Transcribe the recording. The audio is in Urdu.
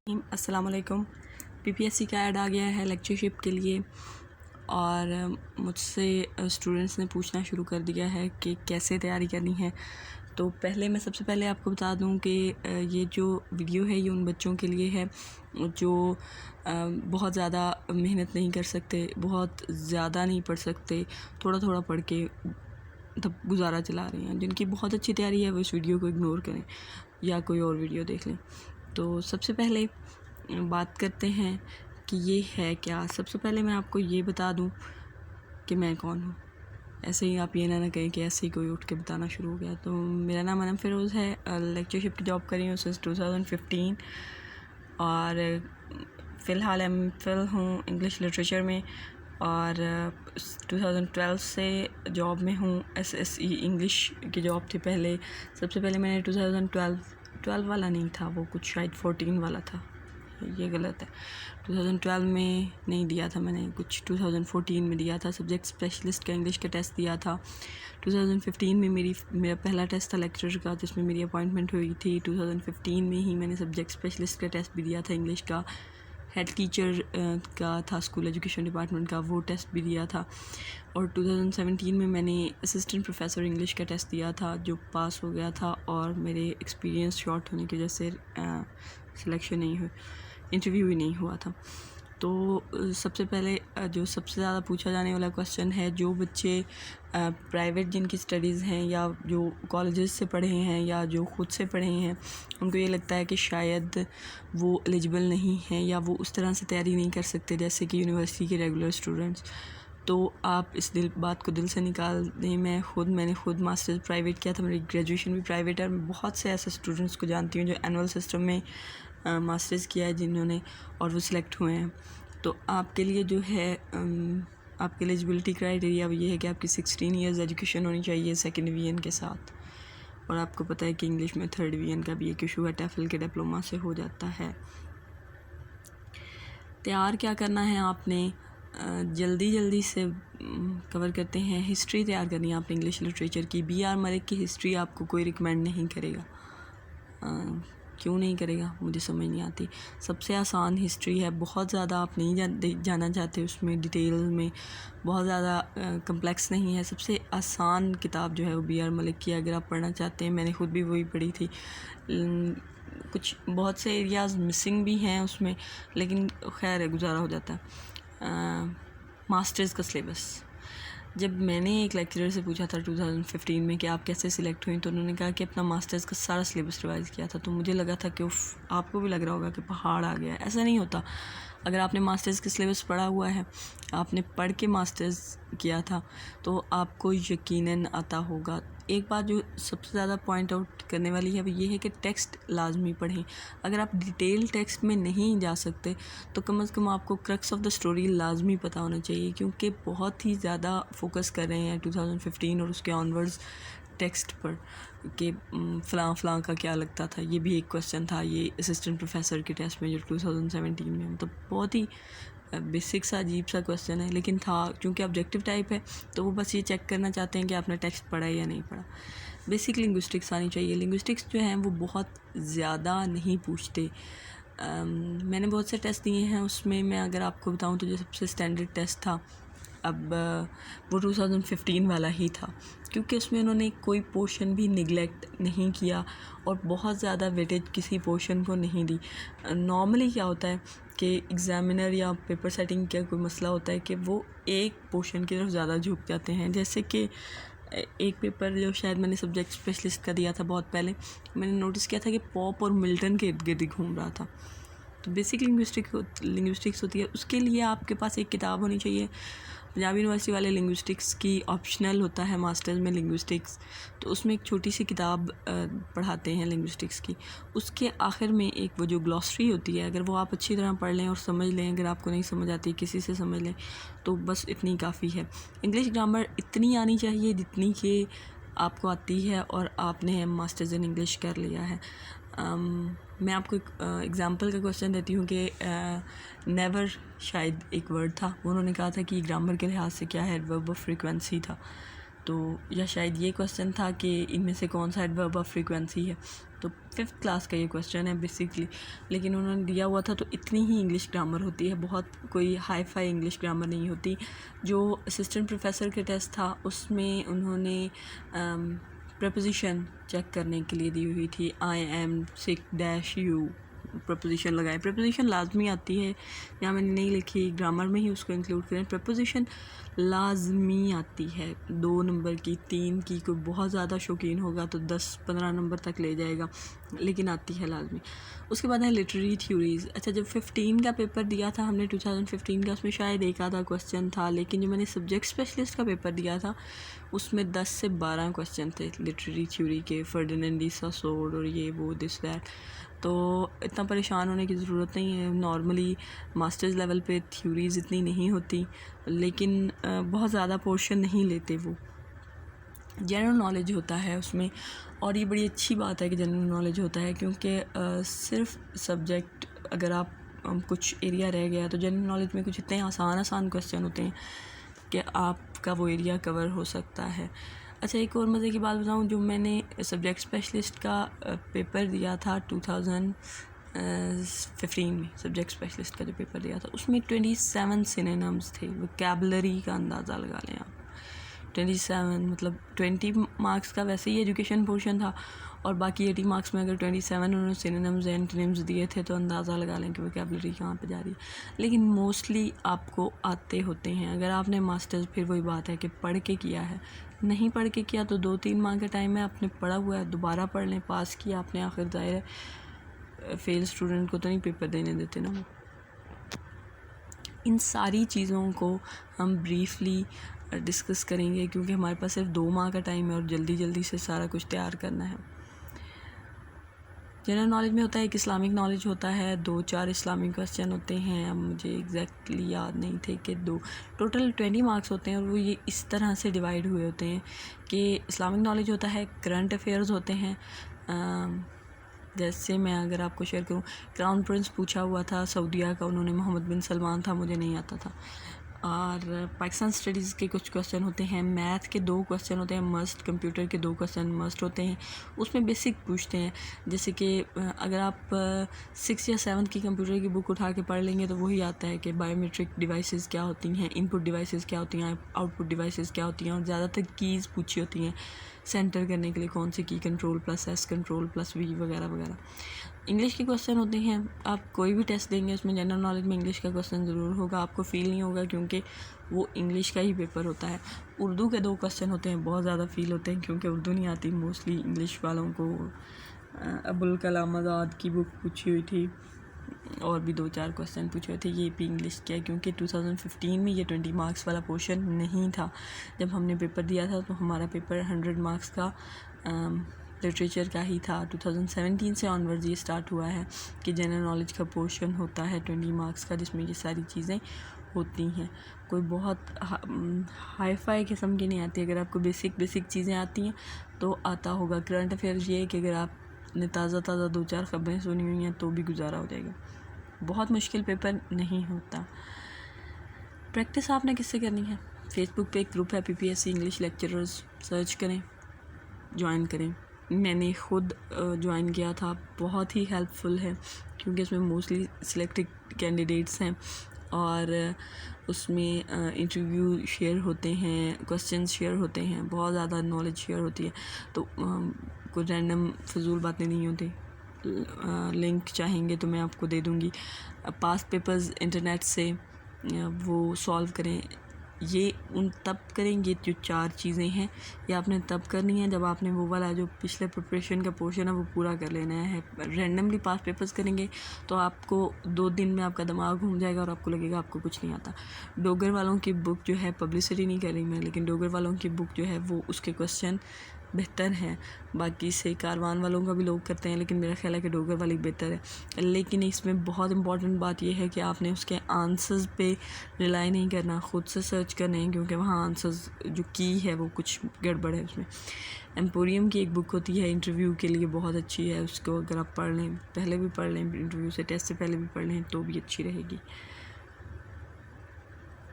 السلام علیکم۔ پی پی ایس سی کا ایڈ آ گیا ہے لیکچرشپ کے لیے، اور مجھ سے اسٹوڈنٹس نے پوچھنا شروع کر دیا ہے کہ کیسے تیاری کرنی ہے۔ تو میں سب سے پہلے آپ کو بتا دوں کہ یہ جو ویڈیو ہے یہ ان بچوں کے لیے ہے جو بہت زیادہ محنت نہیں کر سکتے، بہت زیادہ نہیں پڑھ سکتے، تھوڑا تھوڑا پڑھ کے گزارا چلا رہے ہیں۔ جن کی بہت اچھی تیاری ہے وہ اس ویڈیو کو اگنور کریں یا کوئی اور ویڈیو دیکھ لیں۔ تو سب سے پہلے بات کرتے ہیں کہ یہ ہے کیا۔ سب سے پہلے میں آپ کو یہ بتا دوں کہ میں کون ہوں۔ ایسے ہی آپ یہ نہ کہیں کہ ایسے ہی کوئی اٹھ کے بتانا شروع ہو گیا۔ تو میرا نام انم فیروز ہے، لیکچرشپ کی جاب کر رہی ہوں سنس 2015، اور فی الحال ایم فل ہوں انگلش لٹریچر میں، اور 2012 سے جاب میں ہوں۔ ایس ایس ای انگلش کی جاب تھی پہلے۔ سب سے پہلے میں نے 2012 والا نہیں تھا، وہ کچھ شاید 14 والا تھا، یہ غلط ہے۔ 2012 میں نہیں دیا تھا میں نے، کچھ 2014 میں دیا تھا۔ سبجیکٹ اسپیشلسٹ کا انگلش کا ٹیسٹ دیا تھا۔ 2015 میں میرا پہلا ٹیسٹ تھا لیکچرر کا، جس میں میری اپوائنٹمنٹ ہوئی تھی۔ 2015 میں ہی میں نے سبجیکٹ اسپیشلسٹ کا ٹیسٹ بھی دیا تھا انگلش کا۔ ہیڈ ٹیچر کا تھا اسکول ایجوکیشن ڈپارٹمنٹ کا، وہ ٹیسٹ بھی دیا تھا۔ اور 2017 میں نے اسسٹنٹ پروفیسر انگلش کا ٹیسٹ دیا تھا، جو پاس ہو گیا تھا، اور میرے ایکسپیرینس شارٹ ہونے کی وجہ سے سلیکشن نہیں ہوئی، انٹرویو ہی نہیں ہوا تھا۔ تو سب سے پہلے جو سب سے زیادہ پوچھا جانے والا کویسچن ہے، جو بچے پرائیویٹ جن کی اسٹڈیز ہیں یا جو کالجز سے پڑھے ہیں یا جو خود سے پڑھے ہیں، ان کو یہ لگتا ہے کہ شاید وہ ایلیجبل نہیں ہیں یا وہ اس طرح سے تیاری نہیں کر سکتے جیسے کہ یونیورسٹی کے ریگولر اسٹوڈنٹس۔ تو آپ اس بات کو دل سے نکال دیں۔ میں نے خود ماسٹرز پرائیویٹ کیا تھا، میری گریجویشن بھی پرائیویٹ ہے، اور میں بہت سے ایسے اسٹوڈنٹس کو جانتی ہوں جو اینول سسٹم میں ماسٹرز کیا ہے جنہوں نے، اور وہ سلیکٹ ہوئے ہیں۔ تو آپ کے لیے جو ہے آپ کے ایلیجبلٹی کرائیٹیریا یہ ہے کہ آپ کی 16 ایئرز ایجوکیشن ہونی چاہیے سیکنڈ ڈویژن کے ساتھ، اور آپ کو پتہ ہے کہ انگلش میں تھرڈ ڈویژن کا بھی ایک ایشو ہے، ٹیفل کے ڈپلوما سے ہو جاتا ہے۔ تیار کیا کرنا ہے آپ نے، جلدی سے کور کرتے ہیں۔ ہسٹری تیار کرنی ہے آپ انگلش لٹریچر کی۔ بی آر ملک کی ہسٹری آپ کو کوئی ریکمینڈ نہیں کرے گا۔ کیوں نہیں کرے گا مجھے سمجھ نہیں آتی۔ سب سے آسان ہسٹری ہے، بہت زیادہ آپ نہیں جانا چاہتے اس میں ڈیٹیل میں، بہت زیادہ کمپلیکس نہیں ہے۔ سب سے آسان کتاب جو ہے وہ بی آر ملک کی، اگر آپ پڑھنا چاہتے ہیں۔ میں نے خود بھی وہی پڑھی تھی۔ کچھ بہت سے ایریاز مسنگ بھی ہیں اس میں، لیکن خیر ہے، گزارا ہو جاتا ہے۔ ماسٹرز کا سلیبس، جب میں نے ایک لیکچرر سے پوچھا تھا 2015 میں کہ آپ کیسے سلیکٹ ہوئیں، تو انہوں نے کہا کہ اپنا ماسٹرز کا سارا سلیبس ریوائز کیا تھا۔ تو مجھے لگا تھا کہ آپ کو بھی لگ رہا ہوگا کہ پہاڑ آ گیا ہے۔ ایسا نہیں ہوتا۔ اگر آپ نے ماسٹرز کا سلیبس پڑھا ہوا ہے، آپ نے پڑھ کے ماسٹرز کیا تھا، تو آپ کو یقیناً آتا ہوگا۔ ایک بات جو سب سے زیادہ پوائنٹ آؤٹ کرنے والی ہے وہ یہ ہے کہ ٹیکسٹ لازمی پڑھیں۔ اگر آپ ڈیٹیل ٹیکسٹ میں نہیں جا سکتے تو کم از کم آپ کو کرکس آف دا اسٹوری لازمی پتہ ہونا چاہیے، کیونکہ بہت ہی زیادہ فوکس کر رہے ہیں 2015 اور اس کے آنورڈز ٹیکسٹ پر کہ فلاں کا کیا لگتا تھا۔ یہ بھی ایک کویسچن تھا یہ اسسٹنٹ پروفیسر کے ٹیسٹ میں جو 2017 میں، مطلب بہت ہی بیسک سا عجیب سا کویسچن ہے، لیکن تھا کیونکہ آبجیکٹیو ٹائپ ہے تو وہ بس یہ چیک کرنا چاہتے ہیں کہ آپ نے ٹیکسٹ پڑھا ہے یا نہیں پڑھا۔ بیسک لنگوسٹکس آنی چاہیے۔ لنگوسٹکس جو ہیں وہ بہت زیادہ نہیں پوچھتے۔ میں نے بہت سے ٹیسٹ دیے ہیں، اس میں اگر آپ کو بتاؤں تو جو سب سے اسٹینڈرڈ ٹیسٹ تھا اب وہ 2015 والا ہی تھا، کیونکہ اس میں انہوں نے کوئی پورشن بھی نگلیکٹ نہیں کیا اور بہت زیادہ ویٹیج کسی پورشن کو نہیں دی۔ نارملی کیا ہوتا ہے کہ ایگزامینر یا پیپر سیٹنگ کا کوئی مسئلہ ہوتا ہے کہ وہ ایک پورشن کی طرف زیادہ جھک جاتے ہیں۔ جیسے کہ ایک پیپر جو شاید میں نے سبجیکٹ اسپیشلسٹ کا دیا تھا بہت پہلے، میں نے نوٹس کیا تھا کہ پاپ اور ملٹن کے ارد گرد گھوم رہا تھا۔ تو بیسک لنگوسٹکس ہوتی ہے، اس کے لیے آپ کے پاس ایک کتاب ہونی چاہیے۔ پنجاب یونیورسٹی والے لنگوسٹکس کی آپشنل ہوتا ہے ماسٹرز میں لنگوسٹکس، تو اس میں ایک چھوٹی سی کتاب پڑھاتے ہیں لنگوسٹکس کی۔ اس کے آخر میں ایک وہ جو گلوسری ہوتی ہے، اگر وہ آپ اچھی طرح پڑھ لیں اور سمجھ لیں، اگر آپ کو نہیں سمجھ آتی کسی سے سمجھ لیں تو بس اتنی کافی ہے۔ انگلش گرامر اتنی آنی چاہیے جتنی کہ آپ کو آتی ہے اور آپ نے ماسٹرز ان انگلش کر لیا ہے۔ میں آپ کو ایک ایگزامپل کا کویسچن دیتی ہوں کہ نیور شاید ایک ورڈ تھا، انہوں نے کہا تھا کہ گرامر کے لحاظ سے کیا ہے، ایڈورب آف فریکوینسی تھا، تو یا شاید یہ کویسچن تھا کہ ان میں سے کون سا ایڈورب آف فریکوینسی ہے۔ تو 5th کلاس کا یہ کویسچن ہے بیسکلی، لیکن انہوں نے دیا ہوا تھا تو اتنی ہی انگلش گرامر ہوتی ہے، بہت کوئی ہائی فائی انگلش گرامر نہیں ہوتی. جو اسسٹنٹ پروفیسر کے ٹیسٹ تھا اس میں انہوں نے پریپوزیشن چیک کرنے کے لیے دی ہوئی تھی. آئی ایم سک ڈیش یو پریپوزیشن لگائے. پریپوزیشن لازمی آتی ہے، یہاں میں نے نہیں لکھی، گرامر میں ہی اس کو انکلوڈ کریں. پریپوزیشن لازمی آتی ہے، 2 نمبر کی 3 کی، کوئی بہت زیادہ شوقین ہوگا تو 10-15 نمبر تک لے جائے گا، لیکن آتی ہے لازمی. اس کے بعد ہے لٹریری تھیوریز. اچھا جب 15 کا پیپر دیا تھا ہم نے 2015 کا، اس میں شاید ایک آدھا کویسچن تھا، لیکن جو میں نے سبجیکٹ اسپیشلسٹ کا پیپر دیا تھا اس میں 10 سے 12 کویسچن تھے لٹریری تھیوری کے، فرڈینینڈ ڈی ساسوڈ اور یہ وہ دس دیٹ. تو اتنا پریشان ہونے کی ضرورت نہیں ہے. نارملی ماسٹرز لیول پہ تھیوریز اتنی نہیں ہوتی، لیکن بہت زیادہ پورشن نہیں لیتے وہ. جنرل نالج ہوتا ہے اس میں، اور یہ بڑی اچھی بات ہے کہ جنرل نالج ہوتا ہے، کیونکہ صرف سبجیکٹ اگر آپ کچھ ایریا رہ گیا تو جنرل نالج میں کچھ اتنے آسان کویسچن ہوتے ہیں کہ آپ کا وہ ایریا کور ہو سکتا ہے. اچھا ایک اور مزے کی بات بتاؤں، جو میں نے سبجیکٹ اسپیشلسٹ کا پیپر دیا تھا 2015 میں، سبجیکٹ اسپیشلسٹ کا جو پیپر دیا تھا اس میں 27 سینونمز تھے. وکیبلری کا اندازہ لگا لیں آپ، 27 مطلب 20 مارکس کا ویسے ہی ایجوکیشن پورشن تھا، اور باقی 80 مارکس میں اگر 27 انہوں نے سینونمز اینٹونمز دیے تھے تو اندازہ لگا لیں کہ وکیبلری کہاں پہ جا رہی ہے. لیکن موسٹلی آپ کو آتے ہوتے ہیں. اگر آپ نے ماسٹرز، پھر وہی بات ہے کہ پڑھ کے کیا ہے، نہیں پڑھ کے کیا تو 2-3 ماہ کا ٹائم ہے، آپ نے پڑھا ہوا ہے دوبارہ پڑھ لیں. پاس کیا آپ نے، آخر ظاہر ہے فیل اسٹوڈنٹ کو تو نہیں پیپر دینے دیتے نا. ان ساری چیزوں کو ہم بریفلی ڈسکس کریں گے، کیونکہ ہمارے پاس صرف 2 ماہ کا ٹائم ہے اور جلدی سے سارا کچھ تیار کرنا ہے. جنرل نالج میں ہوتا ہے ایک اسلامک نالج ہوتا ہے، 2-4 اسلامک کویسچن ہوتے ہیں. اب مجھے ایگزیکٹلی یاد نہیں تھے کہ ٹوٹل 20 مارکس ہوتے ہیں، اور وہ یہ اس طرح سے ڈیوائیڈ ہوئے ہوتے ہیں کہ اسلامک نالج ہوتا ہے، کرنٹ افیئرز ہوتے ہیں. جیسے میں اگر آپ کو شیئر کروں، کراؤن پرنس پوچھا ہوا تھا سعودیہ کا، انہوں نے محمد بن سلمان تھا، مجھے نہیں آتا تھا. اور پاکستان اسٹڈیز کے کچھ کویسچن ہوتے ہیں. میتھ کے 2 کویسچن ہوتے ہیں مسٹ، کمپیوٹر کے 2 کویسچن مسٹ ہوتے ہیں. اس میں بیسک پوچھتے ہیں، جیسے کہ اگر آپ 6 یا 7 کی کمپیوٹر کی بک اٹھا کے پڑھ لیں گے تو وہی آتا ہے کہ بایو میٹرک ڈیوائسز کیا ہوتی ہیں، ان پٹ ڈیوائسز کیا ہوتی ہیں، آؤٹ پٹ ڈیوائسز کیا ہوتی ہیں، اور زیادہ تر کیز پوچھی ہوتی ہیں سینٹر کرنے کے لیے، کون سی کی، control plus S, control plus V وغیرہ وغیرہ. انگلش کے کویسچن ہوتے ہیں. آپ کوئی بھی ٹیسٹ دیں گے اس میں جنرل نالج میں انگلش کا کویسچن ضرور ہوگا، آپ کو فیل نہیں ہوگا کیونکہ وہ انگلش کا ہی پیپر ہوتا ہے. اردو کے 2 کویسچن ہوتے ہیں، بہت زیادہ فیل ہوتے ہیں کیونکہ اردو نہیں آتی موسٹلی انگلش والوں کو. ابوالکلام آزاد کی بک پوچھی ہوئی تھی، اور بھی 2-4 کویسچن پوچھے ہوئے تھے. یہ بھی انگلش کیا، کیونکہ 2015 میں یہ 20 مارکس والا پورشن نہیں تھا. جب ہم نے پیپر دیا تھا تو ہمارا پیپر 100 مارکس کا لٹریچر کا ہی تھا. 2017 سے آنورڈز یہ سٹارٹ ہوا ہے کہ جنرل نالج کا پورشن ہوتا ہے 20 مارکس کا، جس میں یہ ساری چیزیں ہوتی ہیں. کوئی بہت ہائی فائی قسم کی نہیں آتی. اگر آپ کو بیسک چیزیں آتی ہیں تو آتا ہوگا. کرنٹ افیئرز یہ ہے کہ اگر آپ نے تازہ 2-4 خبریں سنی ہوئی ہیں تو بھی گزارا ہو جائے گا. بہت مشکل پیپر نہیں ہوتا. پریکٹس آپ نے کس سے کرنی ہے؟ فیس بک پہ ایک گروپ ہے PPSC انگلش لیکچررز، سرچ کریں، جوائن کریں. میں نے خود جوائن کیا تھا، بہت ہی ہیلپ فل ہے کیونکہ اس میں موسٹلی سلیکٹڈ کینڈیڈیٹس ہیں، اور اس میں انٹرویو شیئر ہوتے ہیں، کویسچنز شیئر ہوتے ہیں، بہت زیادہ نالج شیئر ہوتی ہے. تو کوئی رینڈم فضول باتیں نہیں ہوتی. لنک چاہیں گے تو میں آپ کو دے دوں گی. پاس پیپرز انٹرنیٹ سے وہ سالو کریں. یہ تب کریں گے جو 4 چیزیں ہیں، یہ آپ نے تب کرنی ہے جب آپ نے وہ والا جو پچھلے پریپریشن کا پورشن ہے وہ پورا کر لینا ہے. رینڈملی پاس پیپرز کریں گے تو آپ کو 2 دن میں آپ کا دماغ گھوم جائے گا اور آپ کو لگے گا آپ کو کچھ نہیں آتا. ڈوگر والوں کی بک جو ہے، پبلسٹی نہیں کر رہی میں، لیکن ڈوگر والوں کی بک جو ہے وہ اس کے کویسچن بہتر ہیں. باقی سے کاروان والوں کا بھی لوگ کرتے ہیں، لیکن میرا خیال ہے کہ ڈوگر والی بہتر ہے. لیکن اس میں بہت امپورٹنٹ بات یہ ہے کہ آپ نے اس کے آنسرز پہ ریلائی نہیں کرنا، خود سے سرچ کرنے ہیں، کیونکہ وہاں آنسرز جو کی ہے وہ کچھ گڑبڑ ہے اس میں. ایمپوریم کی ایک بک ہوتی ہے انٹرویو کے لیے، بہت اچھی ہے. اس کو اگر آپ پڑھ لیں، پہلے بھی پڑھ لیں، انٹرویو سے ٹیسٹ سے پہلے بھی پڑھ لیں تو بھی اچھی رہے گی.